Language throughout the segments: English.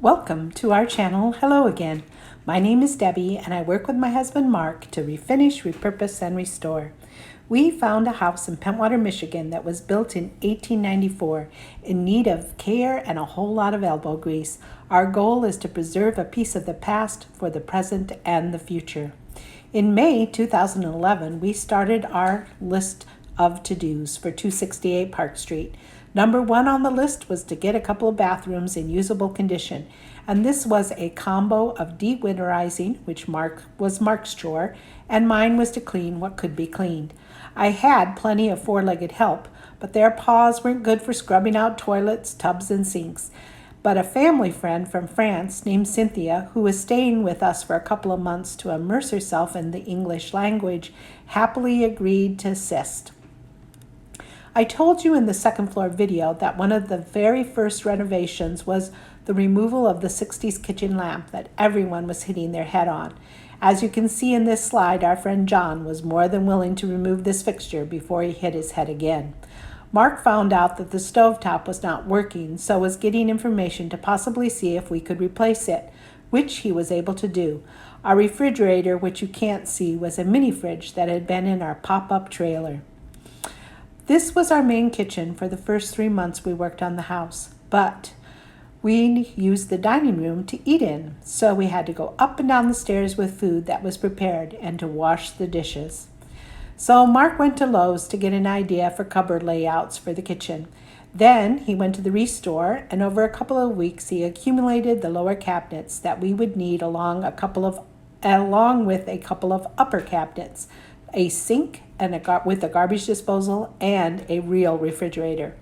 Welcome to our channel. Hello again. My name is Debbie and I work with my husband Mark to refinish, repurpose, and restore. We found a house in Pentwater, Michigan that was built in 1894 in need of care and a whole lot of elbow grease. Our goal is to preserve a piece of the past for the present and the future. In May 2011, we started our list of to-dos for 268 Park Street. Number one on the list was to get a couple of bathrooms in usable condition, and this was a combo of de-winterizing, which was Mark's chore, and mine was to clean what could be cleaned. I had plenty of four-legged help, but their paws weren't good for scrubbing out toilets, tubs, and sinks. But a family friend from France named Cynthia, who was staying with us for a couple of months to immerse herself in the English language, happily agreed to assist. I told you in the second floor video that one of the very first renovations was the removal of the 60s kitchen lamp that everyone was hitting their head on. As you can see in this slide, our friend John was more than willing to remove this fixture before he hit his head again. Mark found out that the stovetop was not working, so was getting information to possibly see if we could replace it, which he was able to do. Our refrigerator, which you can't see, was a mini fridge that had been in our pop-up trailer. This was our main kitchen for the first 3 months we worked on the house, but we used the dining room to eat in, so we had to go up and down the stairs with food that was prepared and to wash the dishes. So Mark went to Lowe's to get an idea for cupboard layouts for the kitchen. Then he went to the Restore, and over a couple of weeks he accumulated the lower cabinets that we would need along with a couple of upper cabinets, a sink with a garbage disposal, and a real refrigerator.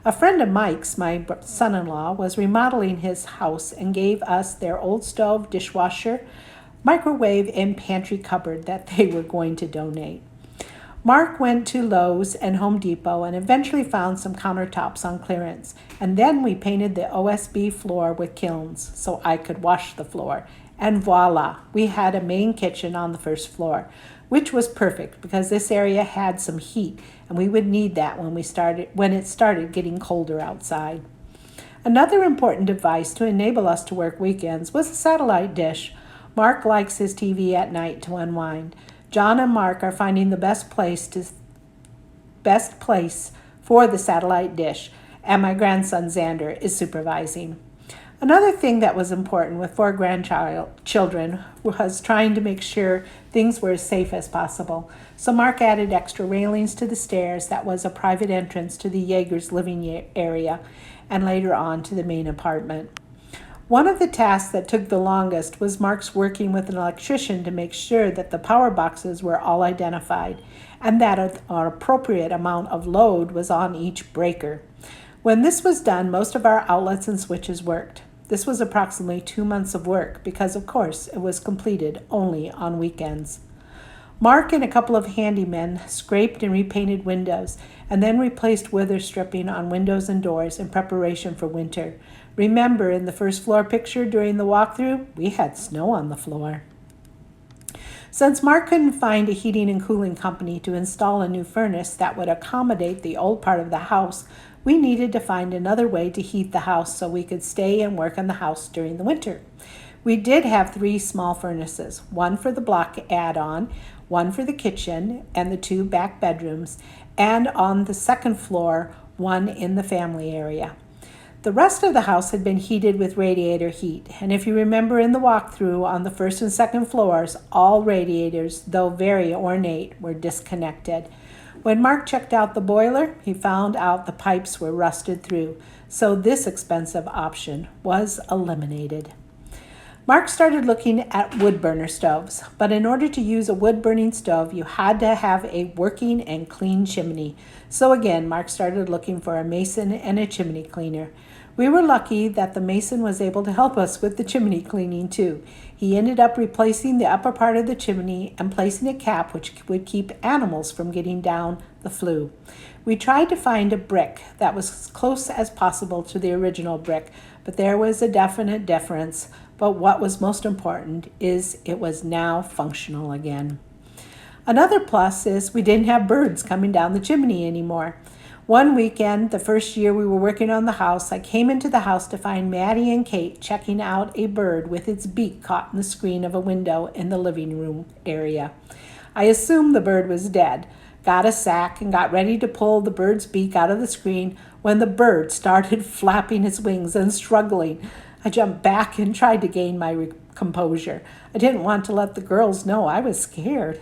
A friend of Mike's, my son-in-law, was remodeling his house and gave us their old stove, dishwasher, microwave, and pantry cupboard that they were going to donate. Mark went to Lowe's and Home Depot and eventually found some countertops on clearance. And then we painted the OSB floor with kilns so I could wash the floor. And voila, we had a main kitchen on the first floor, which was perfect because this area had some heat and we would need that when it started getting colder outside. Another important device to enable us to work weekends was a satellite dish. Mark likes his TV at night to unwind. John and Mark are finding the best place for the satellite dish, and my grandson Xander is supervising. Another thing that was important with 4 grandchildren was trying to make sure things were as safe as possible. So Mark added extra railings to the stairs that was a private entrance to the Yeager's living area and later on to the main apartment. One of the tasks that took the longest was Mark's working with an electrician to make sure that the power boxes were all identified and that an appropriate amount of load was on each breaker. When this was done, most of our outlets and switches worked. This was approximately 2 months of work because, of course, it was completed only on weekends. Mark and a couple of handymen scraped and repainted windows and then replaced weather stripping on windows and doors in preparation for winter. Remember, in the first floor picture during the walkthrough, we had snow on the floor. Since Mark couldn't find a heating and cooling company to install a new furnace that would accommodate the old part of the house, we needed to find another way to heat the house so we could stay and work on the house during the winter. We did have 3 small furnaces, one for the block add-on, one for the kitchen and the 2 back bedrooms, and on the second floor, one in the family area. The rest of the house had been heated with radiator heat, and if you remember in the walkthrough on the first and second floors, all radiators, though very ornate, were disconnected. When Mark checked out the boiler, he found out the pipes were rusted through, so this expensive option was eliminated. Mark started looking at wood burner stoves, but in order to use a wood-burning stove, you had to have a working and clean chimney. So again, Mark started looking for a mason and a chimney cleaner. We were lucky that the mason was able to help us with the chimney cleaning too. He ended up replacing the upper part of the chimney and placing a cap which would keep animals from getting down the flue. We tried to find a brick that was as close as possible to the original brick, but there was a definite difference. But what was most important is it was now functional again. Another plus is we didn't have birds coming down the chimney anymore. One weekend, the first year we were working on the house, I came into the house to find Maddie and Kate checking out a bird with its beak caught in the screen of a window in the living room area. I assumed the bird was dead, got a sack, and got ready to pull the bird's beak out of the screen when the bird started flapping its wings and struggling. I jumped back and tried to gain my composure. I didn't want to let the girls know I was scared.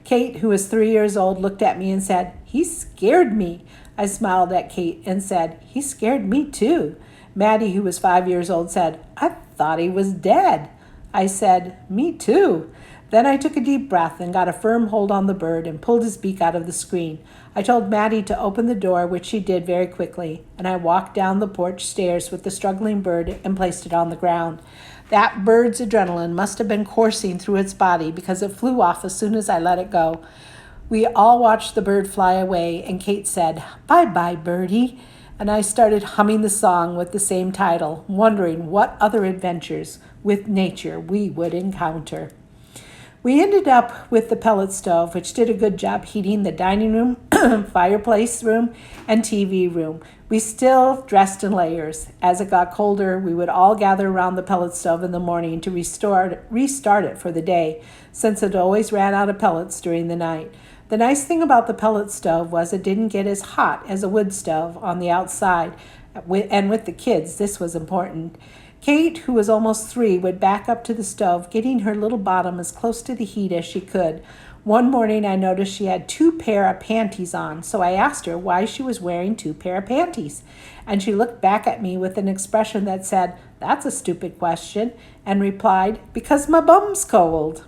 Kate, who was 3 years old, looked at me and said, "He scared me." I smiled at Kate and said, "He scared me too." Maddie, who was 5 years old, said, "I thought he was dead." I said, "Me too." Then I took a deep breath and got a firm hold on the bird and pulled his beak out of the screen. I told Maddie to open the door, which she did very quickly, and I walked down the porch stairs with the struggling bird and placed it on the ground. That bird's adrenaline must have been coursing through its body because it flew off as soon as I let it go. We all watched the bird fly away, and Kate said, "Bye-bye, birdie," and I started humming the song with the same title, wondering what other adventures with nature we would encounter. We ended up with the pellet stove, which did a good job heating the dining room, fireplace room, and TV room. We still dressed in layers. As it got colder, we would all gather around the pellet stove in the morning to restart it for the day, since it always ran out of pellets during the night. The nice thing about the pellet stove was it didn't get as hot as a wood stove on the outside, and with the kids, this was important. Kate, who was almost 3, would back up to the stove, getting her little bottom as close to the heat as she could. One morning I noticed she had 2 pair of panties on, so I asked her why she was wearing 2 pair of panties. And she looked back at me with an expression that said, "That's a stupid question," and replied, "Because my bum's cold."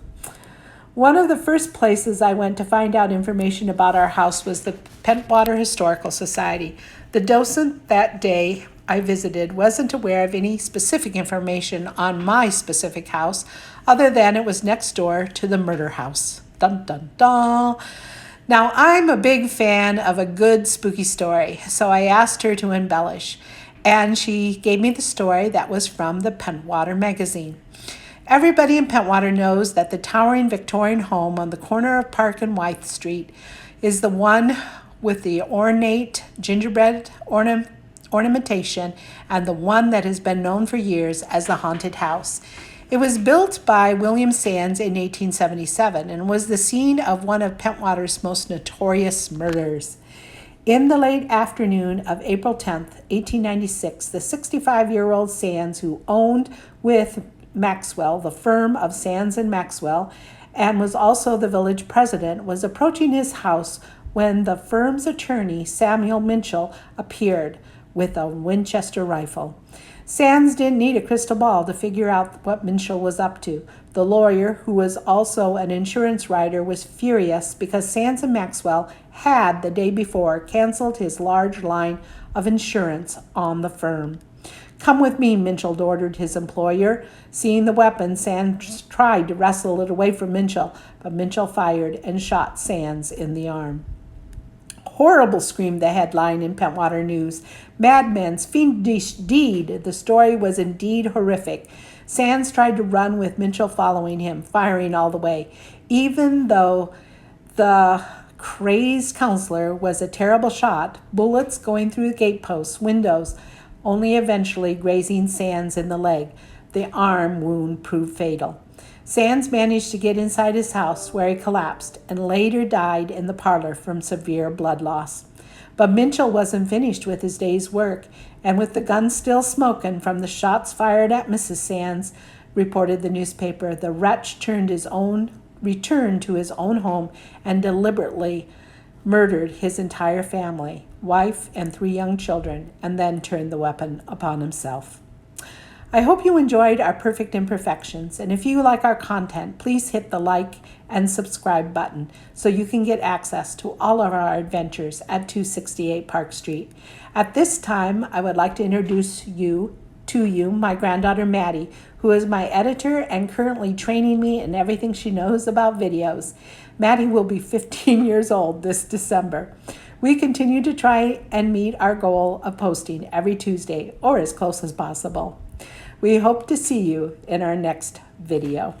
One of the first places I went to find out information about our house was the Pentwater Historical Society. The docent that day I visited wasn't aware of any specific information on my specific house, other than it was next door to the murder house. Dun, dun, dun. Now, I'm a big fan of a good spooky story, so I asked her to embellish, and she gave me the story that was from the Pentwater magazine. Everybody in Pentwater knows that the towering Victorian home on the corner of Park and Wythe Street is the one with the ornate gingerbread ornamentation and the one that has been known for years as the haunted house. It was built by William Sands in 1877 and was the scene of one of Pentwater's most notorious murders. In the late afternoon of April 10th, 1896, the 65-year-old Sands, who owned with Maxwell, the firm of Sands and Maxwell, and was also the village president, was approaching his house when the firm's attorney, Samuel Minchell, appeared with a Winchester rifle. Sands didn't need a crystal ball to figure out what Minchell was up to. The lawyer, who was also an insurance writer, was furious because Sands and Maxwell had, the day before, canceled his large line of insurance on the firm. "Come with me," Minchell ordered his employer. Seeing the weapon, Sands tried to wrestle it away from Minchell, but Minchell fired and shot Sands in the arm. "Horrible," screamed the headline in Pentwater News. "Madman's fiendish deed." The story was indeed horrific. Sands tried to run with Minchell following him, firing all the way. Even though the crazed counselor was a terrible shot, bullets going through the gateposts, windows, only eventually grazing Sands in the leg. The arm wound proved fatal. Sands managed to get inside his house, where he collapsed and later died in the parlor from severe blood loss. But Minchell wasn't finished with his day's work, and with the gun still smoking from the shots fired at Mrs. Sands, reported the newspaper, the wretch returned to his own home and deliberately murdered his entire family, wife and 3 young children, and then turned the weapon upon himself. I hope you enjoyed our Perfect Imperfections, and if you like our content, please hit the like and subscribe button so you can get access to all of our adventures at 268 Park Street. At this time, I would like to introduce to you my granddaughter Maddie, who is my editor and currently training me in everything she knows about videos. Maddie will be 15 years old this December. We continue to try and meet our goal of posting every Tuesday, or as close as possible. We hope to see you in our next video.